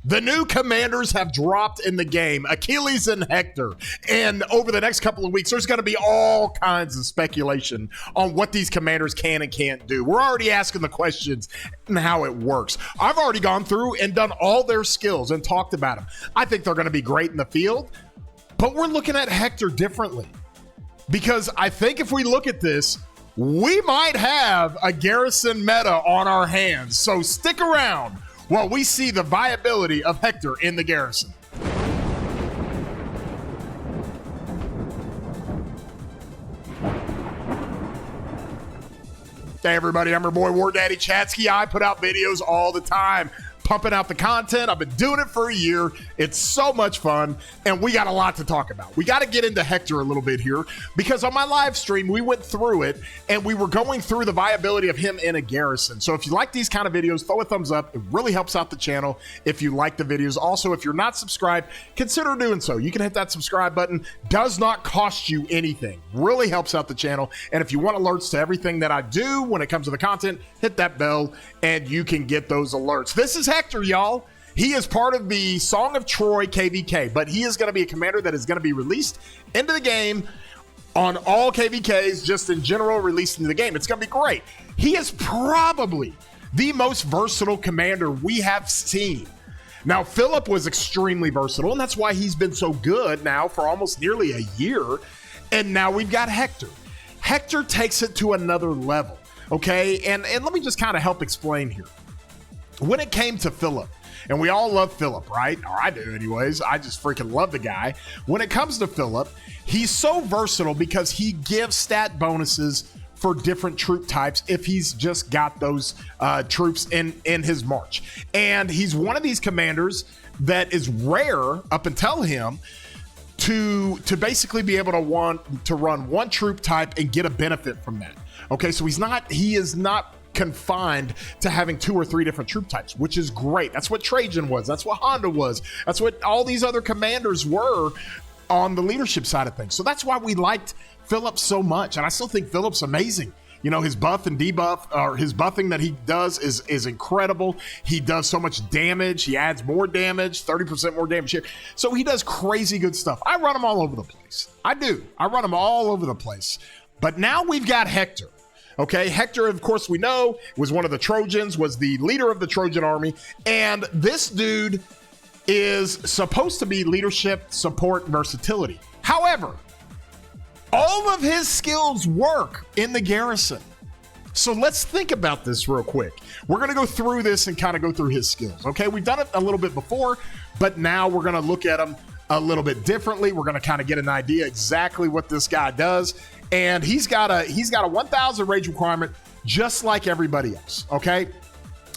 The new commanders have dropped in the game, Achilles and Hector. And over the next couple of weeks, there's going to be all kinds of speculation on what these commanders can and can't do. We're already asking the questions and how it works. I've already gone through and done all their skills and talked about them. I think they're going to be great in the field, but we're looking at Hector differently. Because I think if we look at this, we might have a Garrison meta on our hands. So stick around while we see the viability of Hector in the Garrison. Hey everybody, I'm your boy War Daddy Chatsky. I put out videos all the time, pumping out the content. I've been doing it for a year. It's so much fun, and we got a lot to talk about. We got to get into Hector a little bit here, because on my live stream, we went through it, and we were going through the viability of him in a Garrison. So if you like these kind of videos, throw a thumbs up. It really helps out the channel if you like the videos. Also, if you're not subscribed, consider doing so. You can hit that subscribe button. Does not cost you anything. Really helps out the channel. And if you want alerts to everything that I do when it comes to the content, hit that bell, and you can get those alerts. This is Hector, y'all. He is part of the Song of Troy KVK, but he is going to be a commander that is going to be released into the game on all KVKs, just in general, released into the game. It's going to be great. He is probably the most versatile commander we have seen. Now, Philip was extremely versatile, and that's why he's been so good now for almost nearly a year. And now we've got Hector. Hector takes it to another level, okay? And let me just kind of help explain here. When it came to Philip, and we all love Philip, right? Or I do anyways. I just freaking love the guy. When it comes to Philip, he's so versatile because he gives stat bonuses for different troop types if he's just got those troops in his march. And he's one of these commanders that is rare up until him to basically be able to run one troop type and get a benefit from that. Okay, so he is not confined to having 2 or 3 different troop types, which is great. That's what Trajan was. That's what Honda was. That's what all these other commanders were on the leadership side of things. So that's why we liked Philip so much. And I still think Philip's amazing. You know, his buff and debuff, or his buffing that he does is incredible. He does so much damage. He adds more damage, 30% more damage here. So he does crazy good stuff. I run him all over the place. I do. I run him all over the place. But now we've got Hector. Okay, Hector, of course, we know, was one of the Trojans, was the leader of the Trojan army. And this dude is supposed to be leadership, support, versatility. However, all of his skills work in the Garrison. So let's think about this real quick. We're going to go through this and kind of go through his skills. Okay, we've done it a little bit before, but now we're going to look at him a little bit differently. We're going to kind of get an idea exactly what this guy does. And he's got a 1,000 rage requirement just like everybody else, okay?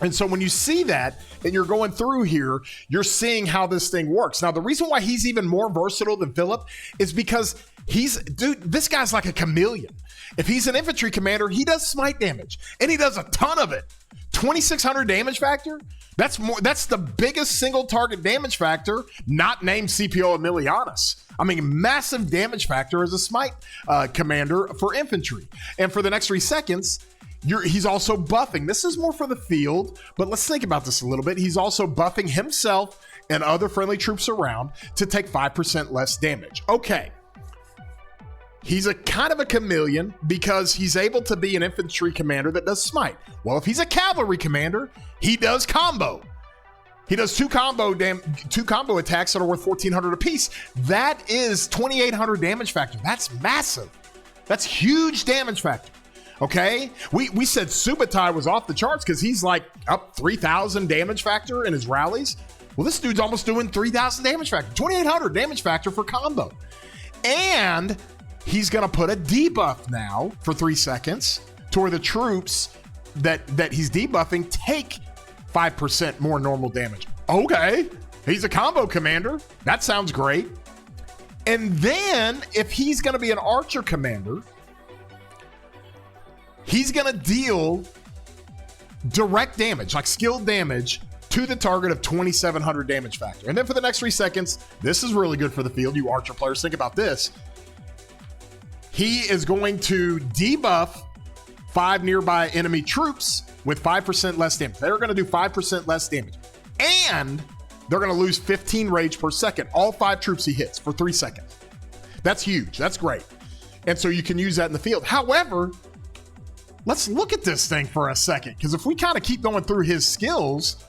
And so when you see that and you're going through here, you're seeing how this thing works. Now, the reason why he's even more versatile than Philip is because this guy's like a chameleon. If he's an infantry commander, he does smite damage, and he does a ton of it. 2,600 damage factor. That's the biggest single target damage factor, not named Scipio Aemilianus. I mean, massive damage factor as a smite commander for infantry. And for the next 3 seconds, he's also buffing. This is more for the field, but let's think about this a little bit. He's also buffing himself and other friendly troops around to take 5% less damage. Okay. He's a kind of a chameleon because he's able to be an infantry commander that does smite. Well, if he's a cavalry commander, he does combo. He does two combo attacks that are worth 1,400 apiece. That is 2,800 damage factor. That's massive. That's huge damage factor. Okay, we said Subutai was off the charts because he's like up 3,000 damage factor in his rallies. Well, this dude's almost doing 3,000 damage factor, 2,800 damage factor for combo, and he's gonna put a debuff now for 3 seconds to where the troops that he's debuffing take 5% more normal damage. Okay, he's a combo commander. That sounds great. And then if he's gonna be an archer commander, he's gonna deal direct damage, like skilled damage, to the target of 2,700 damage factor. And then for the next 3 seconds, this is really good for the field, you archer players. Think about this. He is going to debuff 5 nearby enemy troops with 5% less damage. They're going to do 5% less damage. And they're going to lose 15 rage per second. All 5 troops he hits for 3 seconds. That's huge. That's great. And so you can use that in the field. However, let's look at this thing for a second, because if we kind of keep going through his skills,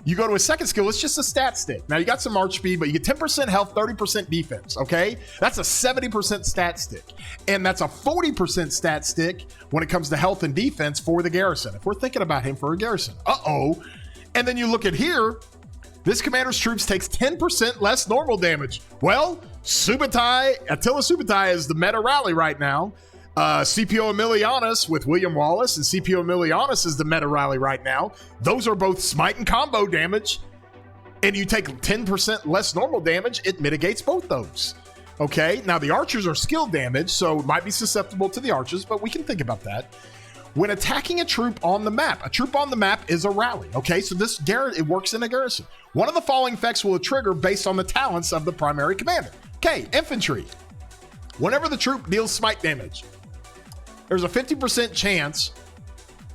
you go to his second skill, it's just a stat stick. Now, you got some march speed, but you get 10% health, 30% defense, okay? That's a 70% stat stick. And that's a 40% stat stick when it comes to health and defense for the Garrison, if we're thinking about him for a Garrison. Uh-oh. And then you look at here, this commander's troops takes 10% less normal damage. Well, Attila Subutai is the meta rally right now. Scipio Emilianus with William Wallace, and Scipio Emilianus is the meta rally right now. Those are both smite and combo damage, and you take 10% less normal damage, it mitigates both those. Okay, now the archers are skill damage, so it might be susceptible to the archers, but we can think about that. When attacking a troop on the map is a rally. Okay, so it works in a garrison. One of the following effects will trigger based on the talents of the primary commander. Okay, infantry. Whenever the troop deals smite damage, there's a 50% chance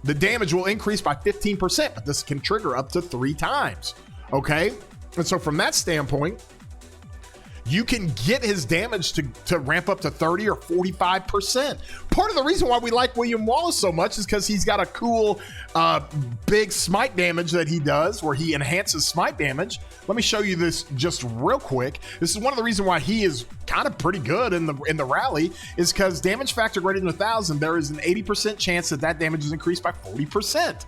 the damage will increase by 15%, but this can trigger up to 3 times. Okay, and so from that standpoint, you can get his damage to ramp up to 30 or 45%. Part of the reason why we like William Wallace so much is because he's got a cool big smite damage that he does where he enhances smite damage. Let me show you this just real quick. This is one of the reasons why he is kind of pretty good in the rally, is because damage factor greater than 1,000, there is an 80% chance that damage is increased by 40%.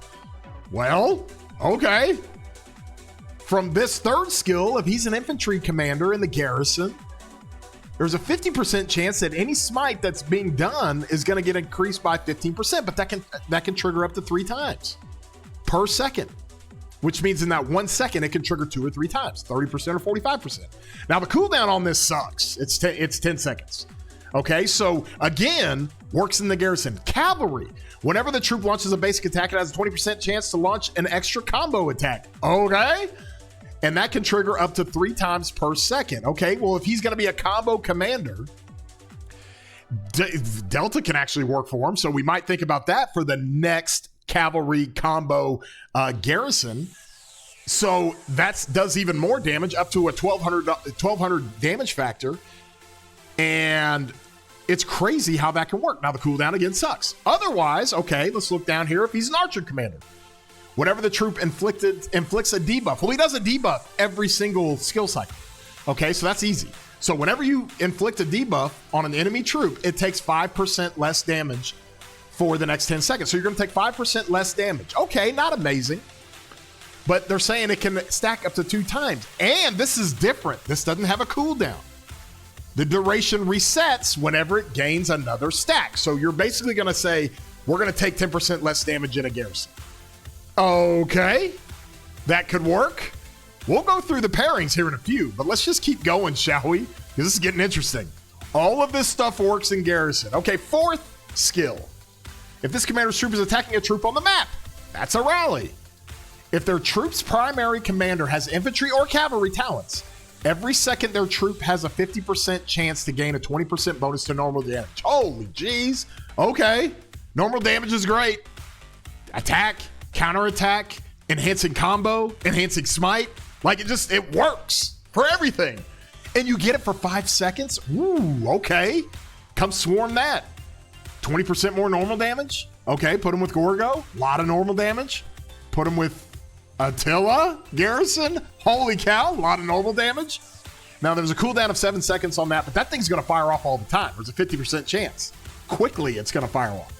Well, okay. From this third skill, if he's an infantry commander in the garrison, there's a 50% chance that any smite that's being done is going to get increased by 15%, but that can trigger up to 3 times per second, which means in that 1 second, it can trigger 2 or 3 times, 30% or 45%. Now, the cooldown on this sucks. It's 10 seconds. Okay, so again, works in the garrison. Cavalry. Whenever the troop launches a basic attack, it has a 20% chance to launch an extra combo attack. Okay? And that can trigger up to 3 times per second. Okay, well, if he's going to be a combo commander, Delta can actually work for him. So we might think about that for the next cavalry combo garrison. So that does even more damage, up to a 1,200 damage factor. And it's crazy how that can work. Now, the cooldown again sucks. Otherwise, okay, let's look down here. If he's an archer commander, whenever the troop inflicts a debuff, well, he does a debuff every single skill cycle. Okay, so that's easy. So whenever you inflict a debuff on an enemy troop, it takes 5% less damage for the next 10 seconds. So you're going to take 5% less damage. Okay, not amazing. But they're saying it can stack up to 2 times. And this is different. This doesn't have a cooldown. The duration resets whenever it gains another stack. So you're basically going to say, we're going to take 10% less damage in a garrison. Okay, that could work. We'll go through the pairings here in a few, but let's just keep going, shall we? Because this is getting interesting. All of this stuff works in garrison. Okay, 4th skill. If this commander's troop is attacking a troop on the map, that's a rally. If their troop's primary commander has infantry or cavalry talents, every second their troop has a 50% chance to gain a 20% bonus to normal damage. Holy jeez. Okay, normal damage is great. Attack, counterattack, enhancing combo, enhancing smite. Like it works for everything. And you get it for 5 seconds? Ooh, okay. Come swarm that. 20% more normal damage? Okay, put him with Gorgo. A lot of normal damage. Put him with Attila Garrison. Holy cow, a lot of normal damage. Now, there's a cooldown of 7 seconds on that, but that thing's going to fire off all the time. There's a 50% chance. Quickly, it's going to fire off.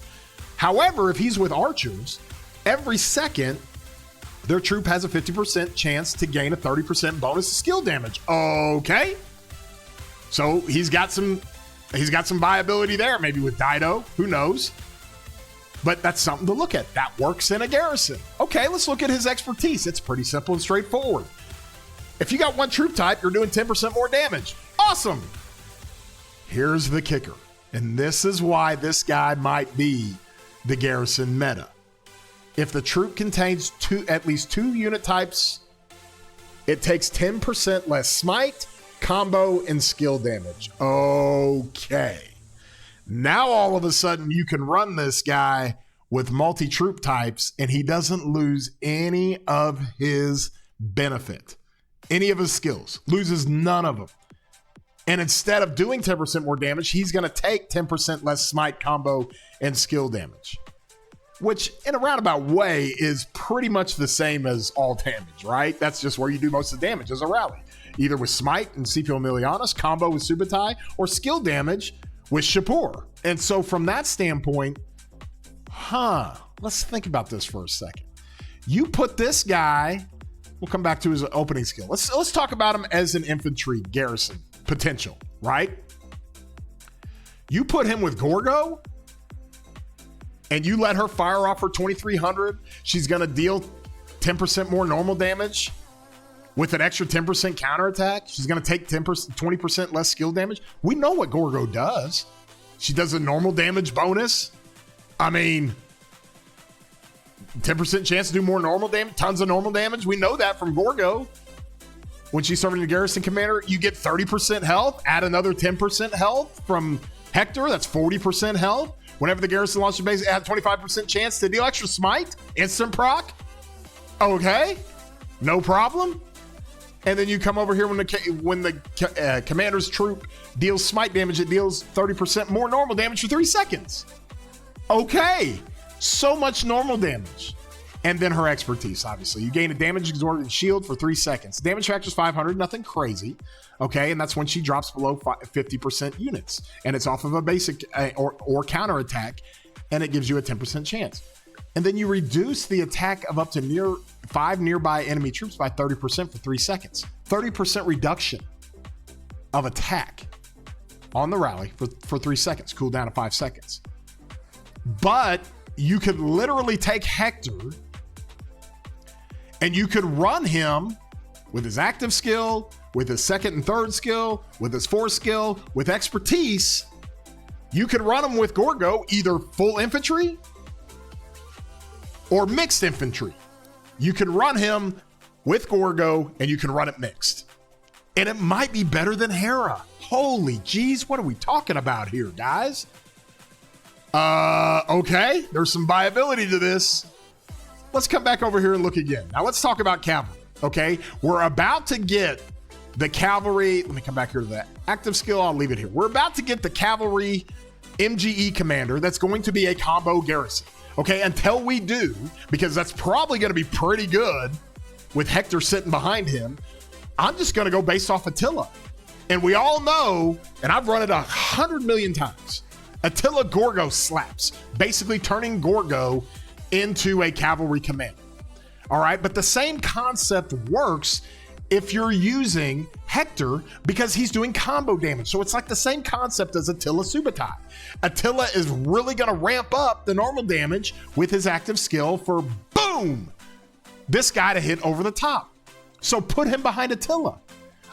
However, if he's with archers, every second, their troop has a 50% chance to gain a 30% bonus to skill damage. Okay. So he's got some viability there, maybe with Dido. Who knows? But that's something to look at. That works in a garrison. Okay, let's look at his expertise. It's pretty simple and straightforward. If you got 1 troop type, you're doing 10% more damage. Awesome. Here's the kicker. And this is why this guy might be the garrison meta. If the troop contains at least 2 unit types, it takes 10% less smite, combo, and skill damage. Okay. Now all of a sudden you can run this guy with multi-troop types and he doesn't lose any of his benefit. any of his skills, loses none of them. And instead of doing 10% more damage, he's going to take 10% less smite, combo, and skill damage, which in a roundabout way is pretty much the same as all damage, right? That's just where you do most of the damage as a rally, either with smite and Scipio Emilianus, combo with Subutai, or skill damage with Shapur. And so from that standpoint, let's think about this for a second. You put this guy, we'll come back to his opening skill. Let's talk about him as an infantry garrison potential, right? You put him with Gorgo and you let her fire off her 2300. She's going to deal 10% more normal damage with an extra 10% counterattack. She's going to take 20% less skill damage. We know what Gorgo does. She does a normal damage bonus. I mean, 10% chance to do more normal damage, tons of normal damage. We know that from Gorgo. When she's serving the Garrison Commander, you get 30% health, add another 10% health from Hector. That's 40% health. Whenever the Garrison launches base, add 25% chance to deal extra smite, instant proc. Okay, no problem. And then you come over here when the commander's troop deals smite damage, it deals 30% more normal damage for 3 seconds. Okay, so much normal damage. And then her expertise, obviously. You gain a damage exorbitant shield for 3 seconds. Damage factor is 500, nothing crazy. Okay, and that's when she drops below 50% units. And it's off of a basic or counterattack, and it gives you a 10% chance. And then you reduce the attack of up to 5 nearby enemy troops by 30% for 3 seconds. 30% reduction of attack on the rally for 3 seconds. Cool down to 5 seconds. But you could literally take Hector and you could run him with his active skill, with his second and third skill, with his fourth skill, with expertise. You could run him with Gorgo, either full infantry or mixed infantry. You can run him with Gorgo and you can run it mixed. And it might be better than Hera. Holy jeez, what are we talking about here, guys? Okay, there's some viability to this. Let's come back over here and look again. Now let's talk about cavalry, okay? We're about to get the cavalry. Let me come back here to that active skill. I'll leave it here. We're about to get the cavalry MGE commander that's going to be a combo garrison, okay? Until we do, because that's probably going to be pretty good with Hector sitting behind him, I'm just going to go based off Attila. And we all know, and I've run it 100 million times, Attila Gorgo slaps, basically turning Gorgo into a cavalry commander. All right, but the same concept works if you're using Hector because he's doing combo damage. So it's like the same concept as Attila Subutai. Attila is really going to ramp up the normal damage with his active skill for boom, this guy to hit over the top. So put him behind Attila.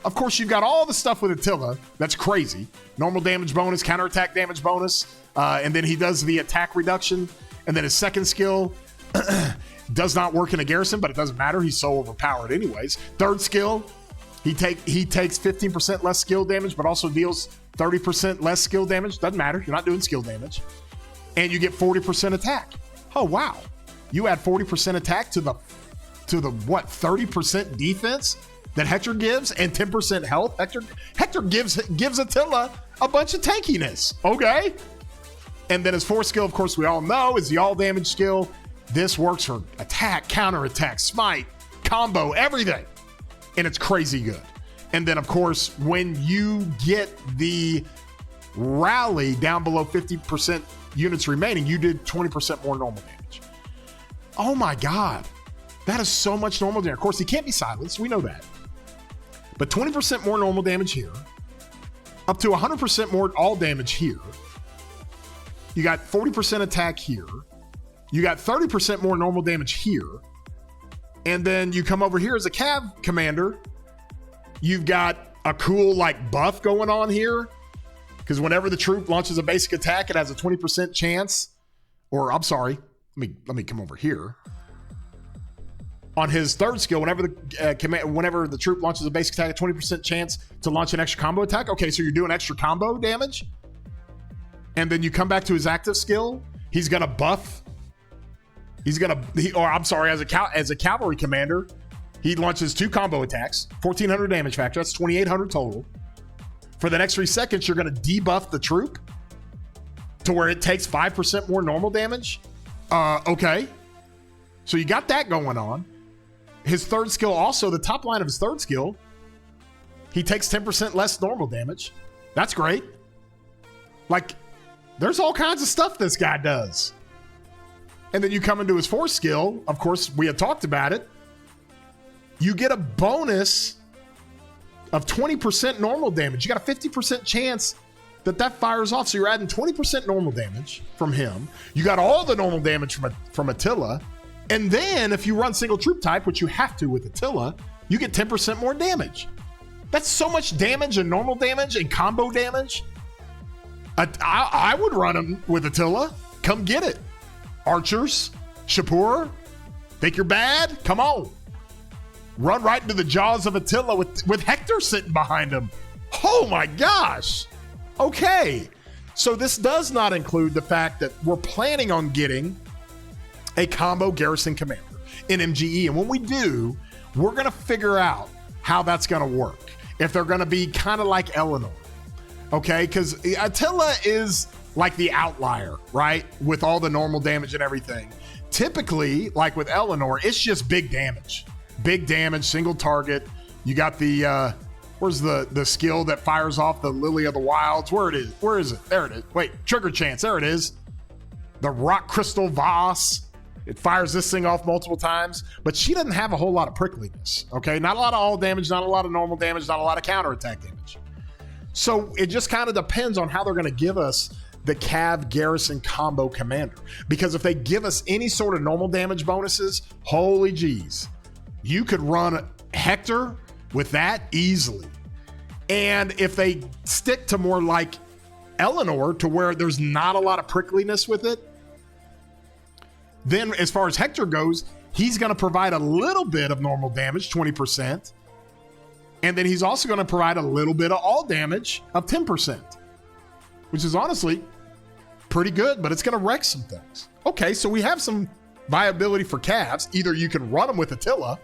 Of course, you've got all the stuff with Attila that's crazy. Normal damage bonus, counterattack damage bonus, and then he does the attack reduction. And then his second skill does not work in a garrison, but it doesn't matter. He's so overpowered anyways. Third skill, he takes 15% less skill damage, but also deals 30% less skill damage. Doesn't matter. You're not doing skill damage. And you get 40% attack. Oh, wow. You add 40% attack to the what, 30% defense that Hector gives and 10% health. Hector gives Attila a bunch of tankiness. Okay. And then his fourth skill, of course, we all know is the all damage skill. This works for attack, counterattack, smite, combo, everything. And it's crazy good. And then, of course, when you get the rally down below 50% units remaining, you did 20% more normal damage. Oh my God. That is so much normal damage. Of course, he can't be silenced. We know that. But 20% more normal damage here. Up to 100% more all damage here. You got 40% attack here. You got 30% more normal damage here. And then you come over here as a cav commander. You've got a cool like buff going on here. Because whenever the troop launches a basic attack, it has a 20% chance. Or I'm sorry, let me come over here. On his third skill, whenever the troop launches a basic attack, a 20% chance to launch an extra combo attack. Okay, so you're doing extra combo damage. And then you come back to his active skill. He's gonna buff. As a cavalry commander, He launches 2 combo attacks, 1400 damage factor. That's 2800 total. For the next 3 seconds, you're going to debuff the troop to where it takes 5% more normal damage. Okay. So you got that going on. His third skill also, the top line of his third skill, he takes 10% less normal damage. That's great. Like, there's all kinds of stuff this guy does. And then you come into his fourth skill. Of course, we had talked about it. You get a bonus of 20% normal damage. You got a 50% chance that fires off. So you're adding 20% normal damage from him. You got all the normal damage from Attila. And then if you run single troop type, which you have to with Attila, you get 10% more damage. That's so much damage and normal damage and combo damage. I would run him with Attila. Come get it. Archers, Shapur, think you're bad? Come on. Run right into the jaws of Attila with Hector sitting behind him. Oh my gosh. Okay. So this does not include the fact that we're planning on getting a combo garrison commander in MGE. And when we do, we're going to figure out how that's going to work. If they're going to be kind of like Eleanor. Okay, because Attila is like the outlier, right? With all the normal damage and everything. Typically, like with Eleanor, it's just big damage. Big damage, single target. You got the, where's the skill that fires off the Lily of the Wilds? Where it is? Where is it? There it is. Wait, trigger chance. There it is. The Rock Crystal Vase. It fires this thing off multiple times, but she doesn't have a whole lot of prickliness, okay? Not a lot of all damage, not a lot of normal damage, not a lot of counterattack damage. So it just kind of depends on how they're going to give us the Cav Garrison combo commander. Because if they give us any sort of normal damage bonuses, holy geez, you could run Hector with that easily. And if they stick to more like Eleanor, to where there's not a lot of prickliness with it, then as far as Hector goes, he's going to provide a little bit of normal damage, 20%. And then he's also going to provide a little bit of all damage of 10%, which is honestly pretty good, but it's going to wreck some things. Okay, so we have some viability for Cavs. Either you can run them with Attila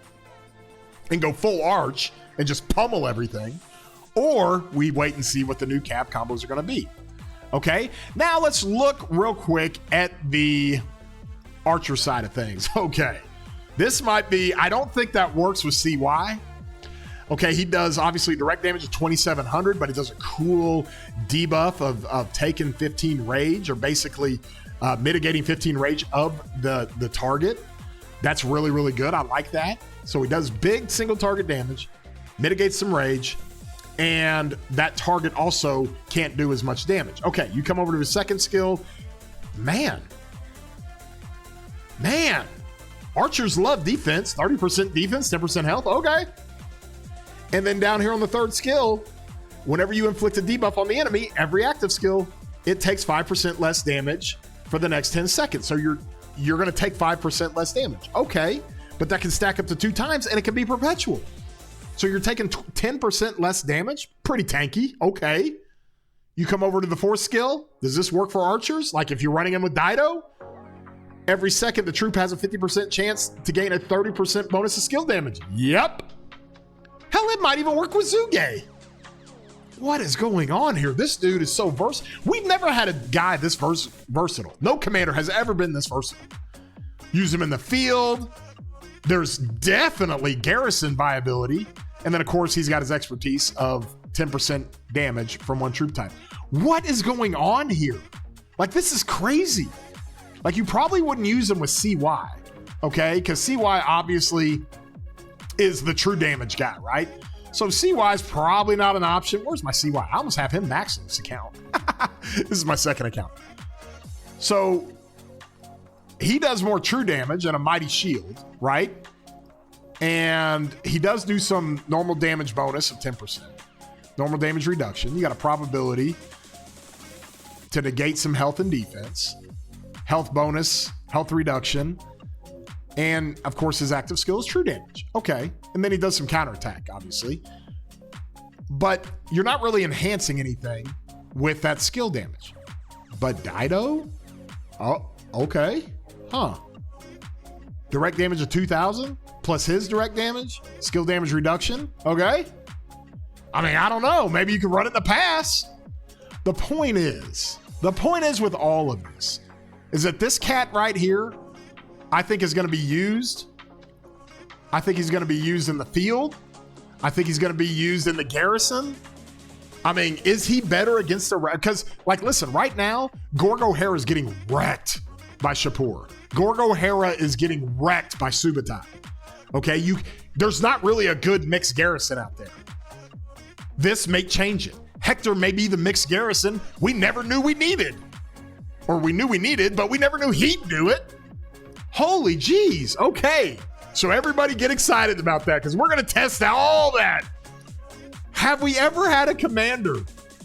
and go full arch and just pummel everything, or we wait and see what the new Cav combos are going to be. Okay, now let's look real quick at the Archer side of things. Okay, this might be, I don't think that works with CY. Okay, he does obviously direct damage of 2,700, but he does a cool debuff of taking 15 rage, or basically mitigating 15 rage of the target. That's really, really good. I like that. So he does big single target damage, mitigates some rage, and that target also can't do as much damage. Okay, you come over to his second skill. Man, archers love defense. 30% defense, 10% health. Okay. And then down here on the third skill, whenever you inflict a debuff on the enemy, every active skill, it takes 5% less damage for the next 10 seconds. So you're going to take 5% less damage. Okay, but that can stack up to 2 times, and it can be perpetual. So you're taking 10% less damage. Pretty tanky. Okay. You come over to the fourth skill. Does this work for archers? Like if you're running them with Dido, every second the troop has a 50% chance to gain a 30% bonus of skill damage. Yep. Hell, it might even work with Zuge. What is going on here? This dude is so versatile. We've never had a guy this versatile. No commander has ever been this versatile. Use him in the field. There's definitely garrison viability. And then, of course, he's got his expertise of 10% damage from one troop type. What is going on here? Like, this is crazy. Like, you probably wouldn't use him with CY, okay? Because CY obviously is the true damage guy, right? So CY is probably not an option. Where's my CY? I almost have him maxed in this account. This is my second account. So he does more true damage and a mighty shield, right? And he does do some normal damage bonus of 10%. Normal damage reduction. You got a probability to negate some health and defense. Health bonus, health reduction. And of course, his active skill is true damage. Okay. And then he does some counterattack, obviously. But you're not really enhancing anything with that skill damage. But Dido? Oh, okay. Huh. Direct damage of 2,000 plus his direct damage. Skill damage reduction. Okay. I mean, I don't know. Maybe you can run it in the pass. The point is with all of this is that this cat right here, I think is going to be used. I think he's going to be used in the field. I think he's going to be used in the garrison. I mean, is he better against the... Because, like, listen, right now, Gorgo Hera is getting wrecked by Shapur. Gorgo Hera is getting wrecked by Subutai. Okay? There's not really a good mixed garrison out there. This may change it. Hector may be the mixed garrison we never knew we needed. Or we knew we needed, but we never knew he'd do it. Holy jeez. Okay. So everybody get excited about that because we're going to test out all that. Have we ever had a commander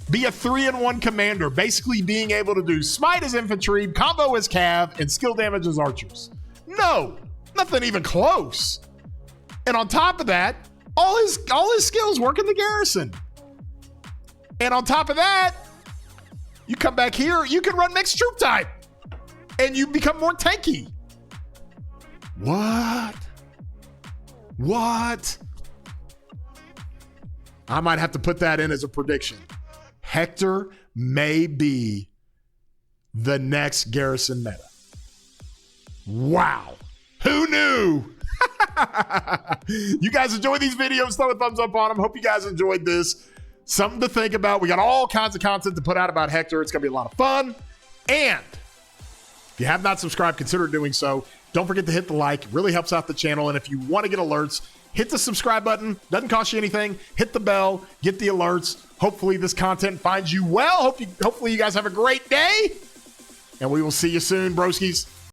be a 3-in-1 commander, basically being able to do smite as infantry, combo as cav, and skill damage as archers? No, nothing even close. And on top of that, all his skills work in the garrison. And on top of that, you come back here, you can run mixed troop type, and you become more tanky. What? I might have to put that in as a prediction. Hector may be the next garrison meta. Wow. Who knew? You guys enjoy these videos, throw a thumbs up on them. Hope you guys enjoyed this. Something to think about. We got all kinds of content to put out about Hector. It's going to be a lot of fun. And if you have not subscribed, consider doing so. Don't forget to hit the like. It really helps out the channel. And if you want to get alerts, hit the subscribe button. Doesn't cost you anything. Hit the bell. Get the alerts. Hopefully this content finds you well. Hopefully you guys have a great day. And we will see you soon, broskies.